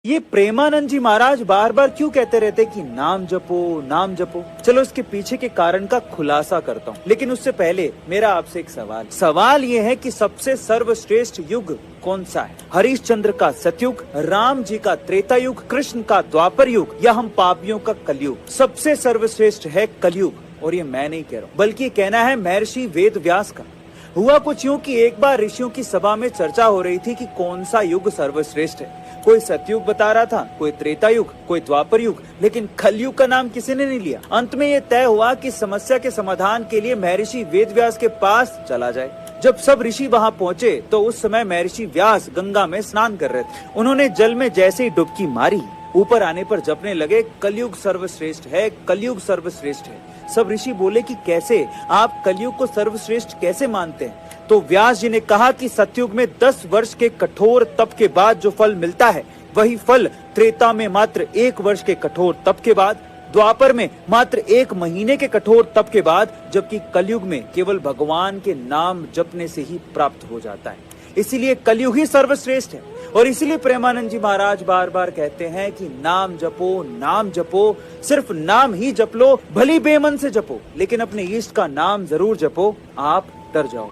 ये प्रेमानंद जी महाराज बार बार क्यों कहते रहते कि नाम जपो नाम जपो। चलो इसके पीछे के कारण का खुलासा करता हूँ, लेकिन उससे पहले मेरा आपसे एक सवाल ये है कि सबसे सर्वश्रेष्ठ युग कौन सा है? हरिश्चंद्र का सतयुग, राम जी का त्रेता युग, कृष्ण का द्वापर युग, या हम पापियों का कलयुग? सबसे सर्वश्रेष्ठ है कलयुग, और ये मैं नहीं कह रहा हूँ, बल्कि कहना है महर्षि वेद व्यास का। हुआ कुछ यूं कि एक बार ऋषियों की सभा में चर्चा हो रही थी कि कौन सा युग सर्वश्रेष्ठ है। कोई सतयुग बता रहा था, कोई त्रेता युग, कोई द्वापर युग, लेकिन कलयुग का नाम किसी ने नहीं लिया। अंत में ये तय हुआ कि समस्या के समाधान के लिए महर्षि वेदव्यास के पास चला जाए। जब सब ऋषि वहां पहुंचे तो उस समय महर्षि व्यास गंगा में स्नान कर रहे थे। उन्होंने जल में जैसे ही डुबकी मारी, ऊपर आने पर जपने लगे, कलयुग सर्वश्रेष्ठ है, कलयुग सर्वश्रेष्ठ है। सब ऋषि बोले कि कैसे, आप कलयुग को सर्वश्रेष्ठ कैसे मानते हैं? तो व्यास जी ने कहा कि सतयुग में 10 वर्ष के कठोर तप के बाद जो फल मिलता है, वही फल त्रेता में मात्र 1 वर्ष के कठोर तप के बाद, द्वापर में मात्र 1 महीने के कठोर तप के बाद, जबकि कलयुग में केवल भगवान के नाम जपने से ही प्राप्त हो जाता है। इसीलिए कलयुग ही सर्वश्रेष्ठ है। और इसीलिए प्रेमानंद जी महाराज बार बार कहते हैं कि नाम जपो नाम जपो, सिर्फ नाम ही जप लो, भली बेमन से जपो, लेकिन अपने इष्ट का नाम जरूर जपो, आप डर जाओ।